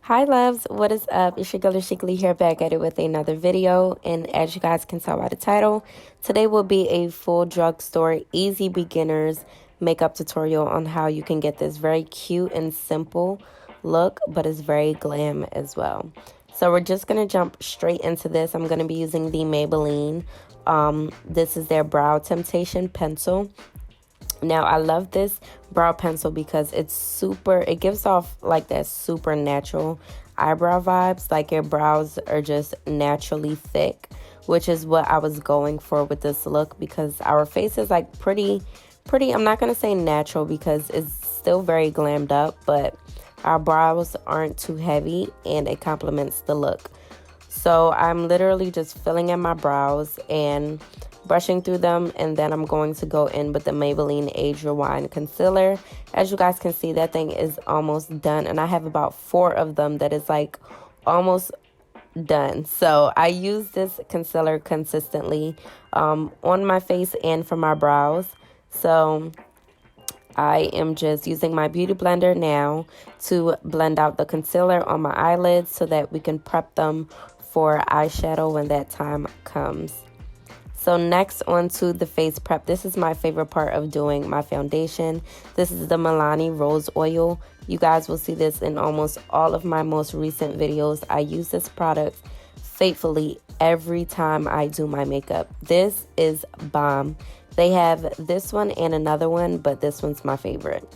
Hi loves, what is up? It's your girl AshecaLee here back at it with another video, and as you guys can tell by the title, today will be a full drugstore easy beginners makeup tutorial on how you can get this very cute and simple look, but it's very glam as well. So we're just going to jump straight into this. I'm going to be using the Maybelline. This is their Brow Temptation pencil. Now, I love this brow pencil because it gives off like that super natural eyebrow vibes. Like your brows are just naturally thick, which is what I was going for with this look because our face is like pretty, I'm not going to say natural because it's still very glammed up, but our brows aren't too heavy and it complements the look. So I'm literally just filling in my brows and brushing through them, and then I'm going to go in with the Maybelline Age Rewind concealer. As you guys can see, that thing is almost done, and I have about 4 of them that is like almost done. So I use this concealer consistently on my face and for my brows. So I am just using my beauty blender now to blend out the concealer on my eyelids so that we can prep them for eyeshadow when that time comes. So next on to the face prep. This is my favorite part of doing my foundation. This is the Milani Rose Oil. You guys will see this in almost all of my most recent videos. I use this product faithfully every time I do my makeup. This is bomb. They have this one and another one, but this one's my favorite.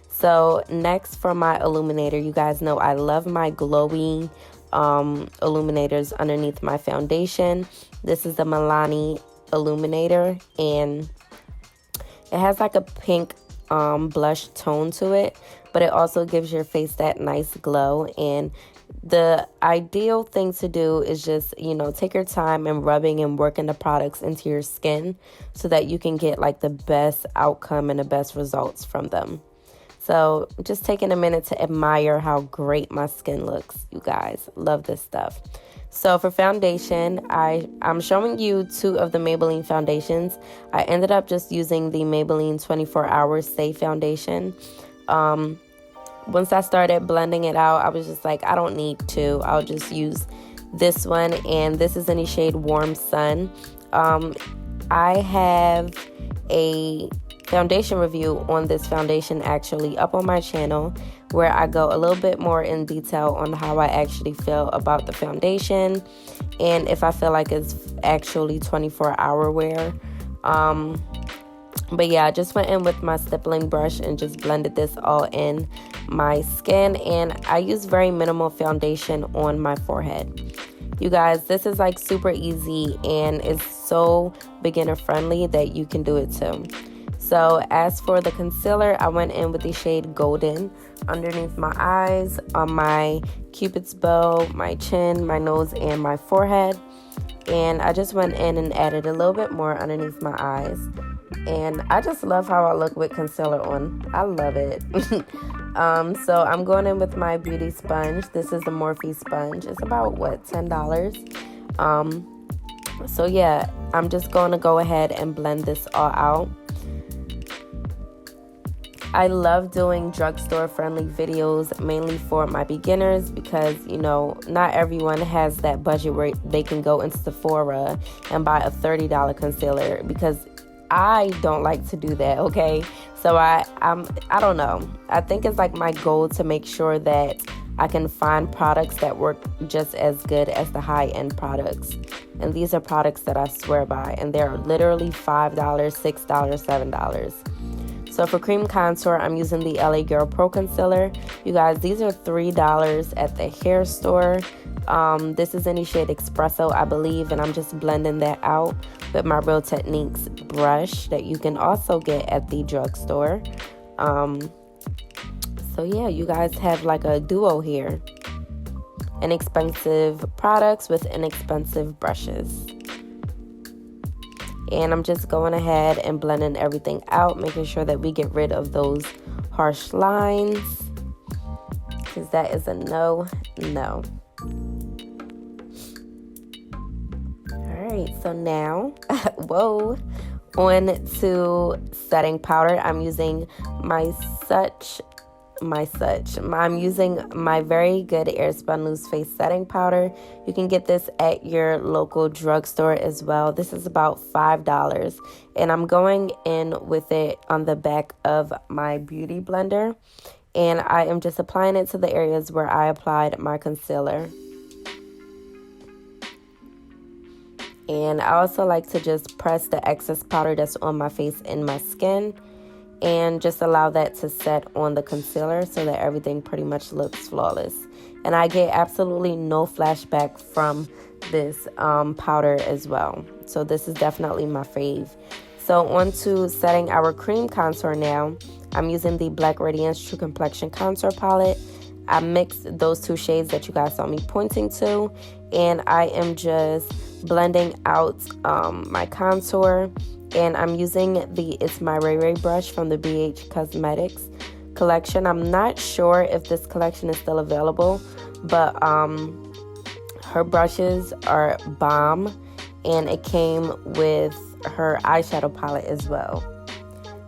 So next for my illuminator, you guys know I love my glowing illuminators underneath my foundation. This is the Milani illuminator, and it has like a pink blush tone to it, but it also gives your face that nice glow. And the ideal thing to do is just, take your time and rubbing and working the products into your skin so that you can get like the best outcome and the best results from them. So just taking a minute to admire how great my skin looks, you guys. Love this stuff. So for foundation, I'm showing you 2 of the Maybelline foundations. I ended up just using the Maybelline 24 Hour Stay Foundation. Once I started blending it out, I was just like, I don't need to. I'll just use this one, and this is in the shade Warm Sun. I have a foundation review on this foundation actually up on my channel, where I go a little bit more in detail on how I actually feel about the foundation and if I feel like it's actually 24-hour wear. But yeah, I just went in with my stippling brush and just blended this all in my skin, and I use very minimal foundation on my forehead. You guys, this is like super easy and it's so beginner friendly that you can do it too. So as for the concealer, I went in with the shade Golden underneath my eyes, on my cupid's bow, my chin, my nose, and my forehead. And I just went in and added a little bit more underneath my eyes. And I just love how I look with concealer on. I love it. So I'm going in with my beauty sponge. This is the Morphe sponge. It's about, $10? So yeah, I'm just going to go ahead and blend this all out. I love doing drugstore friendly videos mainly for my beginners because, not everyone has that budget where they can go into Sephora and buy a $30 concealer, because I don't like to do that, okay? So I don't know. I think it's like my goal to make sure that I can find products that work just as good as the high-end products. And these are products that I swear by, and they're literally $5, $6, $7. So for cream contour, I'm using the L.A Girl Pro concealer. You guys, these are $3 at the hair store. This is in the shade Espresso, I believe, and I'm just blending that out with my Real Techniques brush that you can also get at the drugstore. So yeah, you guys have like a duo here. Inexpensive products with inexpensive brushes. And I'm just going ahead and blending everything out, making sure that we get rid of those harsh lines, because that is a no. Alright, so now, on to setting powder. I'm using my Such my such. I'm using my very good Airpsun loose face setting powder. You can get this at your local drugstore as well. This is about $5, and I'm going in with it on the back of my beauty blender, and I am just applying it to the areas where I applied my concealer. And I also like to just press the excess powder that's on my face in my skin and just allow that to set on the concealer so that everything pretty much looks flawless. And I get absolutely no flashback from this powder as well. So this is definitely my fave. So on to setting our cream contour now. I'm using the Black Radiance True Complexion Contour Palette. I mixed those two shades that you guys saw me pointing to, and I am just blending out my contour, and I'm using the It's My Ray Ray brush from the BH Cosmetics collection. I'm not sure if this collection is still available, but her brushes are bomb, and it came with her eyeshadow palette as well.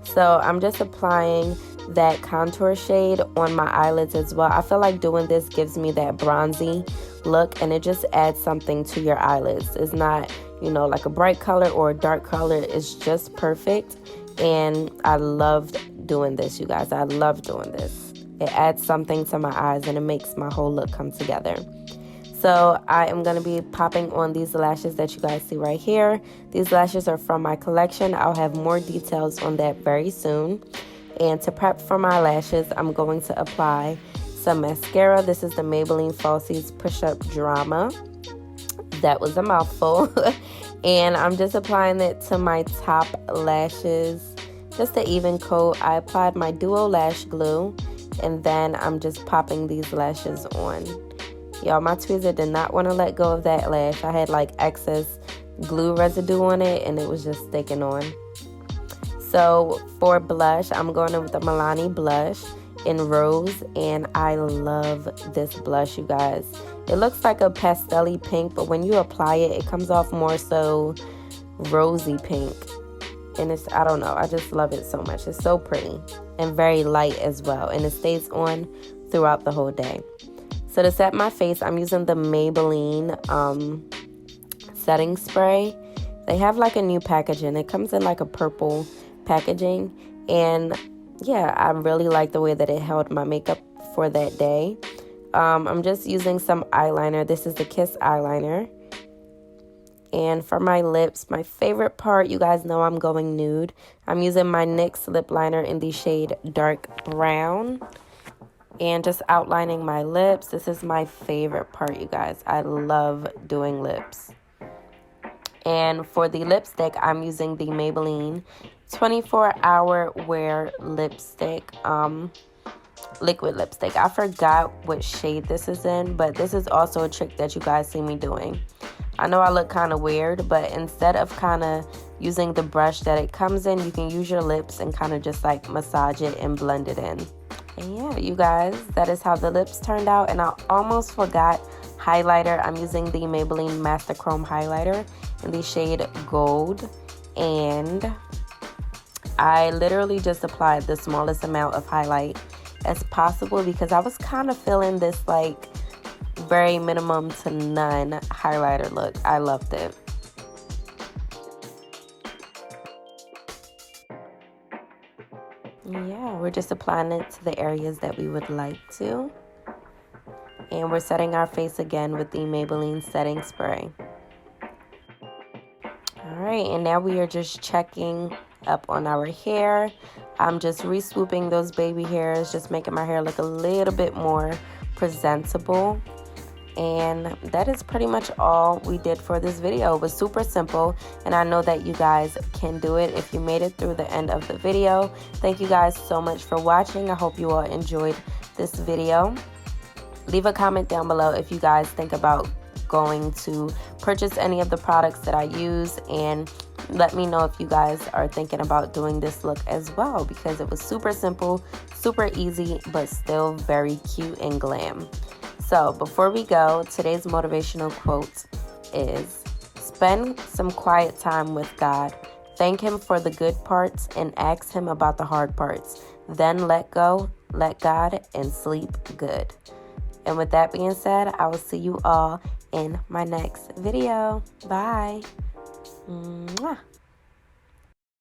So I'm just applying that contour shade on my eyelids as well. I feel like doing this gives me that bronzy look, and it just adds something to your eyelids. It's not, you know, like a bright color or a dark color. It's just perfect, and I loved doing this, you guys. I love doing this. It adds something to my eyes, and it makes my whole look come together. So I am going to be popping on these lashes that you guys see right here. These lashes are from my collection. I'll have more details on that very soon. And to prep for my lashes, I'm going to apply some mascara. This is the Maybelline Falsies Push Up Drama. That was a mouthful. And I'm just applying it to my top lashes, just to even coat. I applied my Duo Lash Glue, and then I'm just popping these lashes on. Y'all, my tweezer did not want to let go of that lash. I had like excess glue residue on it, and it was just sticking on. So for blush, I'm going in with the Milani Blush in Rose, and I love this blush, you guys. It looks like a pastel-y pink, but when you apply it, it comes off more so rosy pink. And it's, I don't know, I just love it so much. It's so pretty and very light as well, and it stays on throughout the whole day. So to set my face, I'm using the Maybelline setting spray. They have like a new packaging. It comes in like a purple packaging, and yeah, I really like the way that it held my makeup for that day. I'm just using some eyeliner. This is the Kiss eyeliner. And for my lips, my favorite part, you guys know I'm going nude. I'm using my NYX lip liner in the shade Dark Brown, and just outlining my lips. This is my favorite part, you guys. I love doing lips. And for the lipstick, I'm using the Maybelline 24-Hour Wear Lipstick, liquid lipstick. I forgot what shade this is in, but this is also a trick that you guys see me doing. I know I look kind of weird, but instead of kind of using the brush that it comes in, you can use your lips and kind of just like massage it and blend it in. And yeah, you guys, that is how the lips turned out. And I almost forgot highlighter. I'm using the Maybelline Master Chrome highlighter in the shade Gold, and I literally just applied the smallest amount of highlight as possible because I was kind of feeling this like very minimum to none highlighter look. I loved it. Yeah, we're just applying it to the areas that we would like to. And we're setting our face again with the Maybelline setting spray. Alright, and now we are just checking up on our hair. I'm just re-swooping those baby hairs, just making my hair look a little bit more presentable. And that is pretty much all we did for this video. It was super simple, and I know that you guys can do it if you made it through the end of the video. Thank you guys so much for watching. I hope you all enjoyed this video. Leave a comment down below if you guys think about going to purchase any of the products that I use, and let me know if you guys are thinking about doing this look as well, because it was super simple, super easy, but still very cute and glam. So before we go, today's motivational quote is: spend some quiet time with God, thank him for the good parts, and ask him about the hard parts. Then let go let God, and sleep good. And with that being said, I will see you all in my next video. Bye. Mwah.